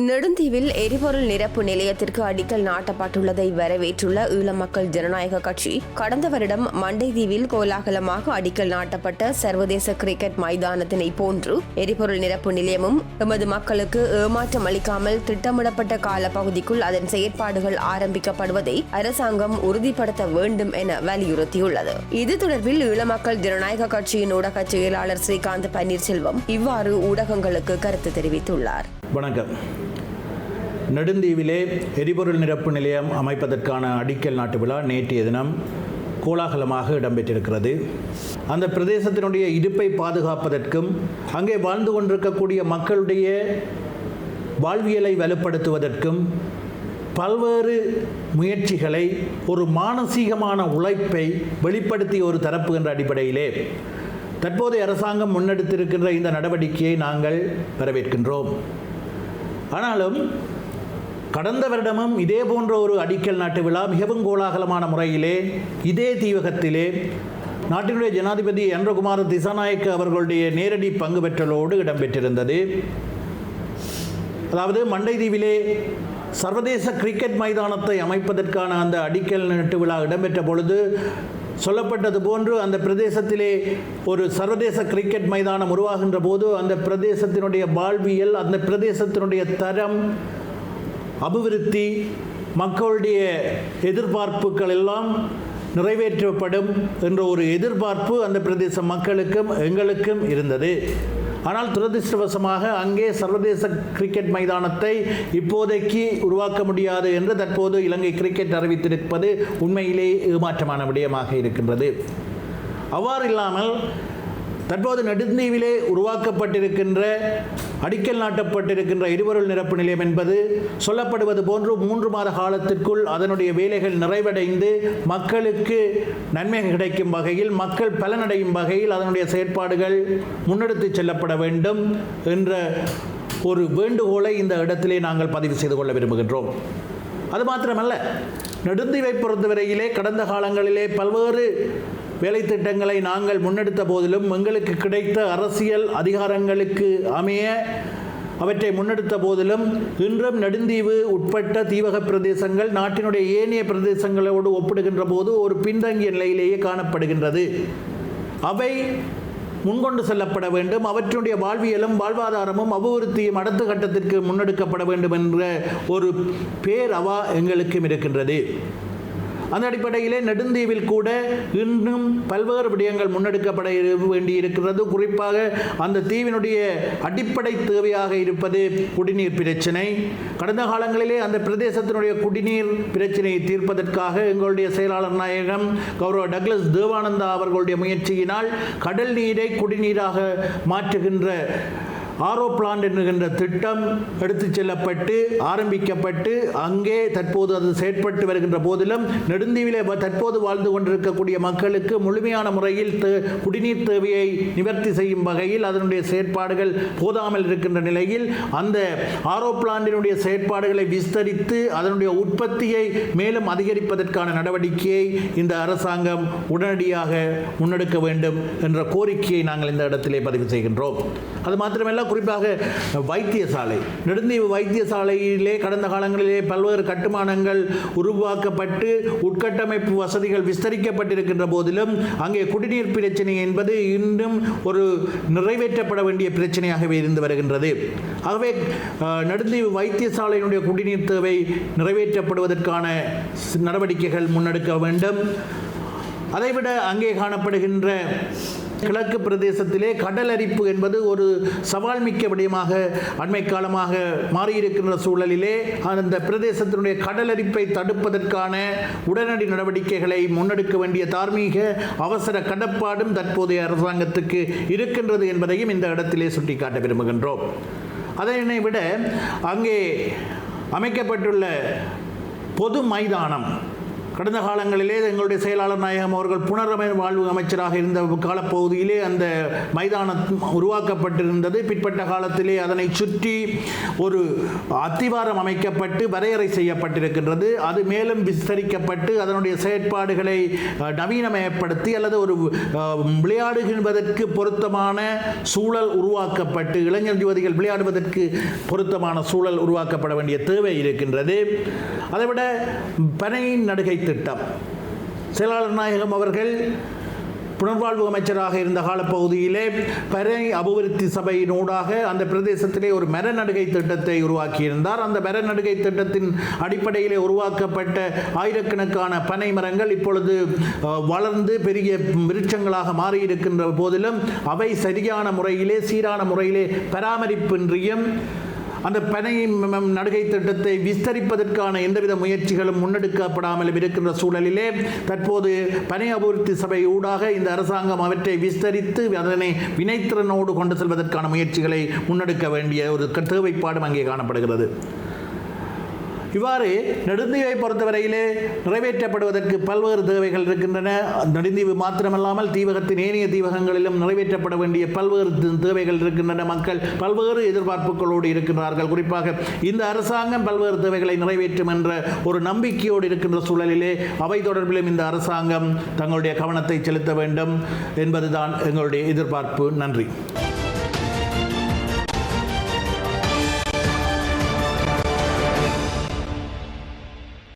நெடுந்தீவில் எரிபொருள் நிரப்பு நிலையத்திற்கு அடிக்கல் நாட்டப்பட்டுள்ளதை வரவேற்றுள்ள ஈழ மக்கள் ஜனநாயக கட்சி கடந்த வருடம் மண்டைதீவில் கோலாகலமாக அடிக்கல் நாட்டப்பட்ட சர்வதேச கிரிக்கெட் மைதானத்தினை போன்று எரிபொருள் நிரப்பு நிலையமும் எமது மக்களுக்கு ஏமாற்றம் அளிக்காமல் திட்டமிடப்பட்ட காலப்பகுதிக்குள் அதன் செயற்பாடுகள் ஆரம்பிக்கப்படுவதை அரசாங்கம் உறுதிப்படுத்த வேண்டும் என வலியுறுத்தியுள்ளது. இது தொடர்பில் ஈழ மக்கள் ஜனநாயக கட்சியின் ஊடக செயலாளர் ஸ்ரீகாந்த் பன்னீர்செல்வம் இவ்வாறு ஊடகங்களுக்கு கருத்து தெரிவித்துள்ளார். வணக்கம். நெடுந்தீவிலே எரிபொருள் நிரப்பு நிலையம் அமைப்பதற்கான அடிக்கல் நாட்டு விழா நேற்றைய தினம் கோலாகலமாக இடம்பெற்றிருக்கிறது. அந்த பிரதேசத்தினுடைய இருப்பை பாதுகாப்பதற்கும் அங்கே வாழ்ந்து கொண்டிருக்கக்கூடிய மக்களுடைய வாழ்வியலை வலுப்படுத்துவதற்கும் பல்வேறு முயற்சிகளை ஒரு மானசீகமான உழைப்பை வெளிப்படுத்திய ஒரு தரப்பு என்ற அடிப்படையிலே தற்போதைய அரசாங்கம் முன்னெடுத்திருக்கின்ற இந்த நடவடிக்கையை நாங்கள் வரவேற்கின்றோம். ஆனாலும் கடந்த வருடமும் இதே போன்ற ஒரு அடிக்கல் நாட்டு விழா மிகவும் கோலாகலமான முறையிலே இதே தீவகத்திலே நாட்டினுடைய ஜனாதிபதி அன்றகுமார திசாநாயக்க அவர்களுடைய நேரடி பங்கு பெற்றலோடு இடம்பெற்றிருந்தது. அதாவது மண்டைதீவிலே சர்வதேச கிரிக்கெட் மைதானத்தை அமைப்பதற்கான அந்த அடிக்கல் நாட்டு விழா இடம்பெற்ற பொழுது சொல்லப்பட்டது போன்று அந்த பிரதேசத்திலே ஒரு சர்வதேச கிரிக்கெட் மைதானம் உருவாகின்ற போது அந்த பிரதேசத்தினுடைய வாழ்வியல், அந்த பிரதேசத்தினுடைய தரம், அபிவிருத்தி, மக்களுடைய எதிர்பார்ப்புகள் எல்லாம் நிறைவேற்றப்படும் என்ற ஒரு எதிர்பார்ப்பு அந்த பிரதேச மக்களுக்கும் எங்களுக்கும் இருந்தது. ஆனால் துரதிருஷ்டவசமாக அங்கே சர்வதேச கிரிக்கெட் மைதானத்தை இப்போதைக்கு உருவாக்க முடியாது என்று தற்போது இலங்கை கிரிக்கெட் அறிவித்திருப்பது உண்மையிலே ஏமாற்றமான விடயமாக இருக்கின்றது. அவ்வாறு இல்லாமல் தற்போது நெடுந்தீவிலே உருவாக்கப்பட்டிருக்கின்ற அடிக்கல் நாட்டப்பட்டிருக்கின்ற எரிபொருள் நிரப்பு நிலையம் என்பது சொல்லப்படுவது போன்று 3 மாத காலத்திற்குள் அதனுடைய வேலைகள் நிறைவடைந்து மக்களுக்கு நன்மை கிடைக்கும் வகையில், மக்கள் பலனடையும் வகையில் அதனுடைய செயற்பாடுகள் முன்னெடுத்து செல்லப்பட வேண்டும் என்ற ஒரு வேண்டுகோளை இந்த இடத்திலே நாங்கள் பதிவு செய்து கொள்ள விரும்புகின்றோம். அது மாத்திரமல்ல, நெடுந்தீவை பொறுத்தவரையிலே கடந்த காலங்களிலே பல்வேறு வேலை திட்டங்களை நாங்கள் முன்னெடுத்த போதிலும் எங்களுக்கு கிடைத்த அரசியல் அதிகாரங்களுக்கு அமைய அவற்றை முன்னெடுத்த போதிலும் இன்றும் நெடுந்தீவு உட்பட்ட தீவக பிரதேசங்கள் நாட்டினுடைய ஏனைய பிரதேசங்களோடு ஒப்பிடுகின்ற போது ஒரு பின்தங்கிய நிலையிலேயே காணப்படுகின்றது. அவை முன்கொண்டு செல்லப்பட வேண்டும். அவற்றினுடைய வாழ்வியலும் வாழ்வாதாரமும் அபிவிருத்தியும் அடுத்த கட்டத்திற்கு முன்னெடுக்கப்பட வேண்டும் என்ற ஒரு பேரவா எங்களுக்கும் இருக்கின்றது. அந்த அடிப்படையிலே நெடுந்தீவில் கூட இன்னும் பல்வேறு விடயங்கள் முன்னெடுக்கப்பட வேண்டியிருக்கிறது. குறிப்பாக அந்த தீவினுடைய அடிப்படை தேவையாக இருப்பது குடிநீர் பிரச்சனை. கடந்த காலங்களிலே அந்த பிரதேசத்தினுடைய குடிநீர் பிரச்சனையை தீர்ப்பதற்காக எங்களுடைய செயலாளர் நாயகம் கௌரவ டக்ளஸ் தேவானந்தா அவர்களுடைய முயற்சியினால் கடல் நீரை குடிநீராக மாற்றுகின்ற ஆரோ பிளான்ட் என்கின்ற திட்டம் எடுத்துச் செல்லப்பட்டு ஆரம்பிக்கப்பட்டு அங்கே தற்போது அது செயற்பட்டு வருகின்ற போதிலும் நெடுந்தீவிலே தற்போது வாழ்ந்து கொண்டிருக்கக்கூடிய மக்களுக்கு முழுமையான முறையில் குடிநீர் தேவையை நிவர்த்தி செய்யும் வகையில் அதனுடைய செயற்பாடுகள் போதாமல் இருக்கின்ற நிலையில் அந்த ஆரோ பிளான்டினுடைய செயற்பாடுகளை விஸ்தரித்து அதனுடைய உற்பத்தியை மேலும் அதிகரிப்பதற்கான நடவடிக்கையை இந்த அரசாங்கம் உடனடியாக முன்னெடுக்க வேண்டும் என்ற கோரிக்கையை நாங்கள் இந்த இடத்திலே பதிவு செய்கின்றோம். அது மாத்திரமல்ல, குறிப்பாக வைத்தியசாலை, நெடுந்தீவு வைத்தியசாலையிலே கடந்த காலங்களிலே பல்வேறு கட்டுமானங்கள் உருவாக்கப்பட்டு உட்கட்டமைப்பு வசதிகள் விஸ்தரிக்கப்பட்டிருக்கின்ற போதிலும் அங்கே குடிநீர் பிரச்சனை என்பது இன்னும் ஒரு நிறைவேற்றப்பட வேண்டிய பிரச்சனையாகவே இருந்து வருகின்றது. ஆகவே நெடுந்தீவு வைத்தியசாலையினுடைய குடிநீர் தேவை நிறைவேற்றப்படுவதற்கான நடவடிக்கைகள் முன்னெடுக்க வேண்டும். அதைவிட அங்கே காணப்படுகின்ற கிழக்கு பிரதேசத்திலே கடல் அரிப்பு என்பது ஒரு சவால் மிக்க விடயமாக அண்மை காலமாக மாறியிருக்கின்ற சூழலிலே அந்த பிரதேசத்தினுடைய கடல் அரிப்பை தடுப்பதற்கான உடனடி நடவடிக்கைகளை முன்னெடுக்க வேண்டிய தார்மீக அவசர கடப்பாடும் தற்போதைய அரசாங்கத்துக்கு இருக்கின்றது என்பதையும் இந்த இடத்திலே சுட்டிக்காட்ட விரும்புகின்றோம். அதனை விட அங்கே அமைக்கப்பட்டுள்ள பொது மைதானம் கடந்த காலங்களிலே எங்களுடைய செயலாளர் நாயகம் அவர்கள் புனரமைவாழ்வு அமைச்சராக இருந்த காலப்பகுதியிலே அந்த மைதானம் உருவாக்கப்பட்டிருந்தது. பிற்பட்ட காலத்திலே அதனை சுற்றி ஒரு அத்திவாரம் அமைக்கப்பட்டு வரையறை செய்யப்பட்டிருக்கின்றது. அது மேலும் விஸ்தரிக்கப்பட்டு அதனுடைய செயற்பாடுகளை நவீனமயப்படுத்தி அல்லது ஒரு விளையாடுவதற்கு பொருத்தமான சூழல் உருவாக்கப்பட்டு இளைஞர் யுவதிகள் விளையாடுவதற்கு பொருத்தமான சூழல் உருவாக்கப்பட வேண்டிய தேவை இருக்கின்றது. அதைவிட பனையின் நடுகை திட்டம், செயலாளர் நாயகம் அவர்கள் புனர்வாழ்வு அமைச்சராக இருந்த காலப்பகுதியிலே பனை அபிவிருத்தி சபையினூடாக அந்த பிரதேசத்திலே ஒரு மர நடுகை திட்டத்தை உருவாக்கியிருந்தார். அந்த மர நடுகை திட்டத்தின் அடிப்படையிலே உருவாக்கப்பட்ட ஆயிரக்கணக்கான பனை மரங்கள் இப்பொழுது வளர்ந்து பெரிய விருட்சங்களாக மாறியிருக்கின்ற போதிலும் அவை சரியான முறையிலே சீரான முறையிலே பராமரிப்பின்றியும் அந்த பனை நடுகை திட்டத்தை விஸ்தரிப்பதற்கான எந்தவித முயற்சிகளும் முன்னெடுக்கப்படாமலும் இருக்கின்ற சூழலிலே தற்போது பனை அபிவிருத்தி சபை ஊடாக இந்த அரசாங்கம் அவற்றை விஸ்தரித்து அதனை வினைத்திறனோடு கொண்டு செல்வதற்கான முயற்சிகளை முன்னெடுக்க வேண்டிய ஒரு தேவைப்பாடும் அங்கே காணப்படுகிறது. இவ்வாறு நெடுந்தீவை பொறுத்தவரையிலே நிறைவேற்றப்படுவதற்கு பல்வேறு தேவைகள் இருக்கின்றன. நெடுந்தீவு மாத்திரமல்லாமல் தீவகத்தின் ஏனைய தீவகங்களிலும் நிறைவேற்றப்பட வேண்டிய பல்வேறு தேவைகள் இருக்கின்றன. மக்கள் பல்வேறு எதிர்பார்ப்புகளோடு இருக்கின்றார்கள். குறிப்பாக இந்த அரசாங்கம் பல்வேறு தேவைகளை நிறைவேற்றும் என்ற ஒரு நம்பிக்கையோடு இருக்கின்ற சூழலிலே அவை தொடர்பிலும் இந்த அரசாங்கம் தங்களுடைய கவனத்தை செலுத்த வேண்டும் என்பதுதான் எங்களுடைய எதிர்பார்ப்பு. நன்றி.